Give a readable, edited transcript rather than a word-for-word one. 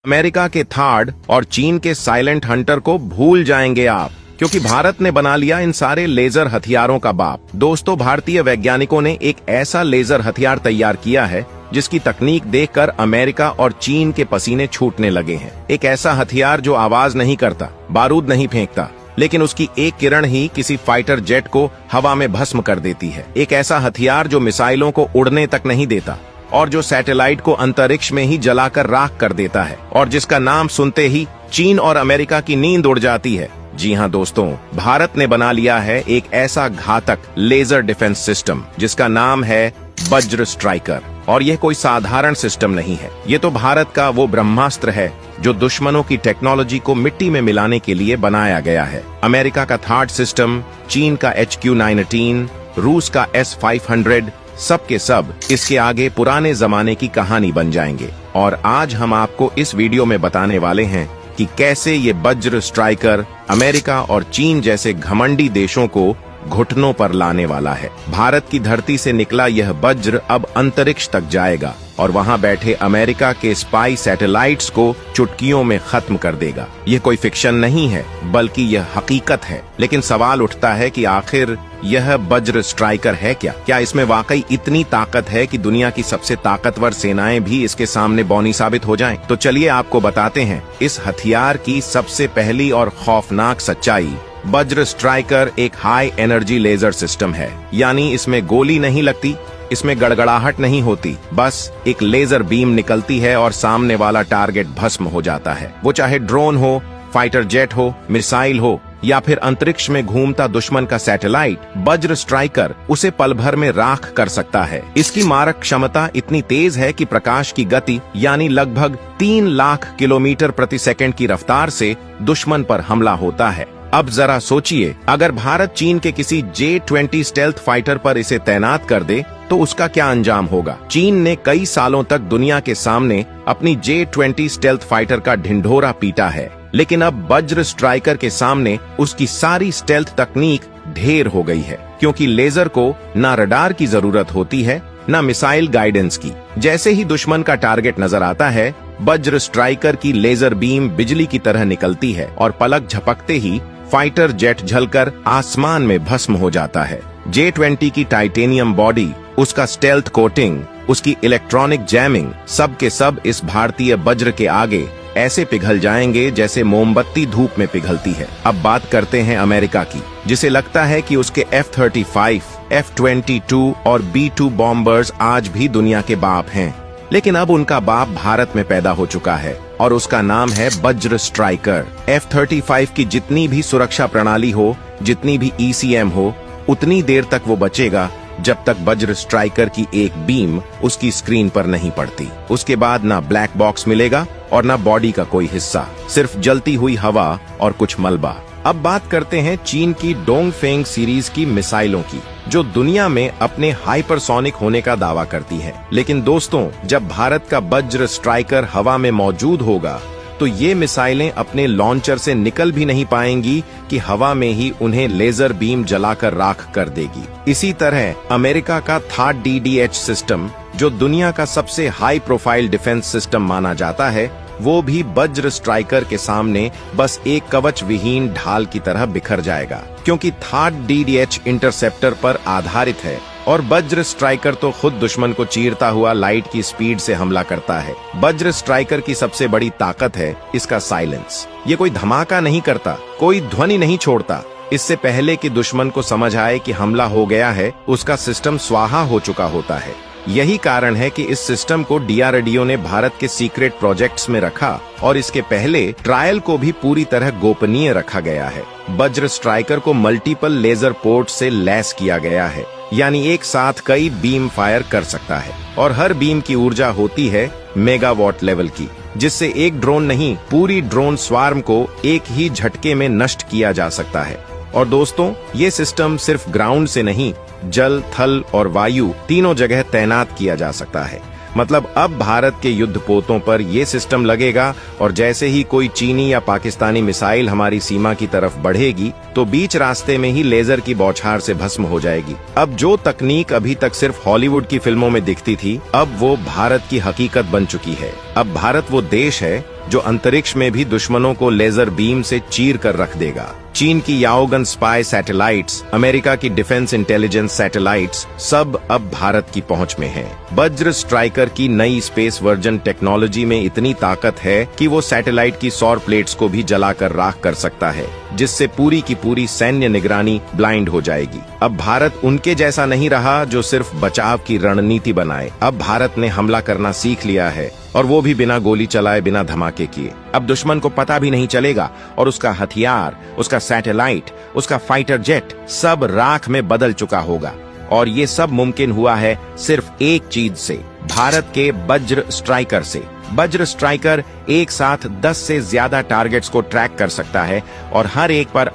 America के third और चीन के साइलेंट हंटर को भूल जाएंगे आप, क्योंकि भारत ने बना लिया इन सारे लेजर हथियारों का बाप। दोस्तों, भारतीय वैज्ञानिकों ने एक ऐसा लेजर हथियार तैयार किया है जिसकी तकनीक देखकर अमेरिका और चीन के पसीने छूटने लगे हैं। एक ऐसा हथियार जो आवाज नहीं करता, बारूद नहीं फेंकता, लेकिन उसकी एक किरण ही किसी फाइटर जेट को हवा में भस्म कर देती है। एक ऐसा हथियार जो मिसाइलों को उड़ने तक नहीं देता और जो सैटेलाइट को अंतरिक्ष में ही जलाकर राख कर देता है, और जिसका नाम सुनते ही चीन और अमेरिका की नींद उड़ जाती है। जी हाँ दोस्तों, भारत ने बना लिया है एक ऐसा घातक लेजर डिफेंस सिस्टम जिसका नाम है वज्र स्ट्राइकर। और यह कोई साधारण सिस्टम नहीं है, ये तो भारत का वो ब्रह्मास्त्र है जो दुश्मनों की टेक्नोलॉजी को मिट्टी में मिलाने के लिए बनाया गया है। अमेरिका का थार्ड सिस्टम, चीन का HQ-19, रूस का S-500, सब के सब इसके आगे पुराने जमाने की कहानी बन जाएंगे। और आज हम आपको इस वीडियो में बताने वाले हैं कि कैसे ये वज्र स्ट्राइकर अमेरिका और चीन जैसे घमंडी देशों को घुटनों पर लाने वाला है। भारत की धरती से निकला यह वज्र अब अंतरिक्ष तक जाएगा और वहां बैठे अमेरिका के स्पाई सैटेलाइट्स को चुटकियों में खत्म कर देगा। यह कोई फिक्शन नहीं है, बल्कि यह हकीकत है। लेकिन सवाल उठता है कि आखिर यह वज्र स्ट्राइकर है क्या? क्या इसमें वाकई इतनी ताकत है कि दुनिया की सबसे ताकतवर सेनाएं भी इसके सामने बौनी साबित हो जाएं? तो चलिए आपको बताते हैं इस हथियार की सबसे पहली और खौफनाक सच्चाई। वज्र स्ट्राइकर एक हाई एनर्जी लेजर सिस्टम है, यानी इसमें गोली नहीं लगती, इसमें गड़गड़ाहट नहीं होती, बस एक लेजर बीम निकलती है और सामने वाला टारगेट भस्म हो जाता है। वो चाहे ड्रोन हो, फाइटर जेट हो, मिसाइल हो या फिर अंतरिक्ष में घूमता दुश्मन का सैटेलाइट, वज्र स्ट्राइकर उसे पल भर में राख कर सकता है। इसकी मारक क्षमता इतनी तेज है कि प्रकाश की गति यानी लगभग 3 लाख किलोमीटर प्रति सेकंड की रफ्तार से दुश्मन पर हमला होता है। अब जरा सोचिए, अगर भारत चीन के किसी J-20 स्टेल्थ फाइटर पर इसे तैनात कर दे तो उसका क्या अंजाम होगा? चीन ने कई सालों तक दुनिया के सामने अपनी J-20 स्टेल्थ फाइटर का ढिंढोरा पीटा है, लेकिन अब वज्र स्ट्राइकर के सामने उसकी सारी स्टेल्थ तकनीक ढेर हो गई है, क्योंकि लेजर को ना रडार की जरूरत होती है, ना मिसाइल गाइडेंस की। जैसे ही दुश्मन का टारगेट नजर आता है, वज्र स्ट्राइकर की लेजर बीम बिजली की तरह निकलती है और पलक झपकते ही फाइटर जेट जलकर आसमान में भस्म हो जाता है। J-20 की टाइटेनियम बॉडी, उसका स्टेल्थ कोटिंग, उसकी इलेक्ट्रॉनिक जैमिंग, सब के सब इस भारतीय वज्र के आगे ऐसे पिघल जाएंगे जैसे मोमबत्ती धूप में पिघलती है। अब बात करते हैं अमेरिका की, जिसे लगता है कि उसके F-35, F-22 और B-2 बॉम्बर्स आज भी दुनिया के बाप हैं। लेकिन अब उनका बाप भारत में पैदा हो चुका है और उसका नाम है वज्र स्ट्राइकर। F-35 की जितनी भी सुरक्षा प्रणाली हो, जितनी भी ECM हो, उतनी देर तक वो बचेगा जब तक वज्र स्ट्राइकर की एक बीम उसकी स्क्रीन पर नहीं पड़ती। उसके बाद ना ब्लैक बॉक्स मिलेगा और ना बॉडी का कोई हिस्सा, सिर्फ जलती हुई हवा और कुछ मलबा। अब बात करते हैं चीन की डोंगफेंग सीरीज की मिसाइलों की, जो दुनिया में अपने हाइपरसोनिक होने का दावा करती है। लेकिन दोस्तों, जब भारत का वज्र स्ट्राइकर हवा में मौजूद होगा तो ये मिसाइलें अपने लॉन्चर से निकल भी नहीं पाएंगी कि हवा में ही उन्हें लेजर बीम जलाकर राख कर देगी। इसी तरह अमेरिका का थार्ड DDH सिस्टम, जो दुनिया का सबसे हाई प्रोफाइल डिफेंस सिस्टम माना जाता है, वो भी वज्र स्ट्राइकर के सामने बस एक कवच विहीन ढाल की तरह बिखर जाएगा, क्योंकि थार्ड DDH इंटरसेप्टर पर आधारित है और वज्र स्ट्राइकर तो खुद दुश्मन को चीरता हुआ लाइट की स्पीड से हमला करता है। वज्र स्ट्राइकर की सबसे बड़ी ताकत है इसका साइलेंस। ये कोई धमाका नहीं करता, कोई ध्वनि नहीं छोड़ता। इससे पहले कि दुश्मन को समझ आए कि हमला हो गया है, उसका सिस्टम स्वाहा हो चुका होता है। यही कारण है कि इस सिस्टम को DRDO ने भारत के सीक्रेट प्रोजेक्ट्स में रखा और इसके पहले ट्रायल को भी पूरी तरह गोपनीय रखा गया है। वज्र स्ट्राइकर को मल्टीपल लेजर पोर्ट से लैस किया गया है, यानी एक साथ कई बीम फायर कर सकता है और हर बीम की ऊर्जा होती है मेगावाट लेवल की, जिससे एक ड्रोन नहीं, पूरी ड्रोन स्वार्म को एक ही झटके में नष्ट किया जा सकता है। और दोस्तों, ये सिस्टम सिर्फ ग्राउंड से नहीं, जल, थल और वायु तीनों जगह तैनात किया जा सकता है। मतलब अब भारत के युद्धपोतों पर यह सिस्टम लगेगा और जैसे ही कोई चीनी या पाकिस्तानी मिसाइल हमारी सीमा की तरफ बढ़ेगी तो बीच रास्ते में ही लेजर की बौछार से भस्म हो जाएगी। अब जो तकनीक अभी तक सिर्फ हॉलीवुड की फिल्मों में दिखती थी, अब वो भारत की हकीकत बन चुकी है। अब भारत वो देश है जो अंतरिक्ष में भी दुश्मनों को लेजर बीम से चीर कर रख देगा। चीन की याओगन स्पाई सैटेलाइट्स, अमेरिका की डिफेंस इंटेलिजेंस सैटेलाइट्स सब अब भारत की पहुंच में हैं। वज्र स्ट्राइकर की नई स्पेस वर्जन टेक्नोलॉजी में इतनी ताकत है कि वो सैटेलाइट की सौर प्लेट्स को भी जलाकर राख कर सकता है, जिससे पूरी की पूरी सैन्य निगरानी ब्लाइंड हो जाएगी। अब भारत उनके जैसा नहीं रहा जो सिर्फ बचाव की रणनीति बनाए। अब भारत ने हमला करना सीख लिया है, और वो भी बिना गोली चलाए, बिना धमाके किए। अब दुश्मन को पता भी नहीं चलेगा और उसका हथियार, उसका सैटेलाइट, उसका फाइटर जेट सब राख में बदल चुका होगा। और ये सब मुमकिन हुआ है सिर्फ एक चीज से, भारत के वज्र स्ट्राइकर से। वज्र स्ट्राइकर एक साथ 10 से ज्यादा टारगेट्स को ट्रैक कर सकता है और हर एक पर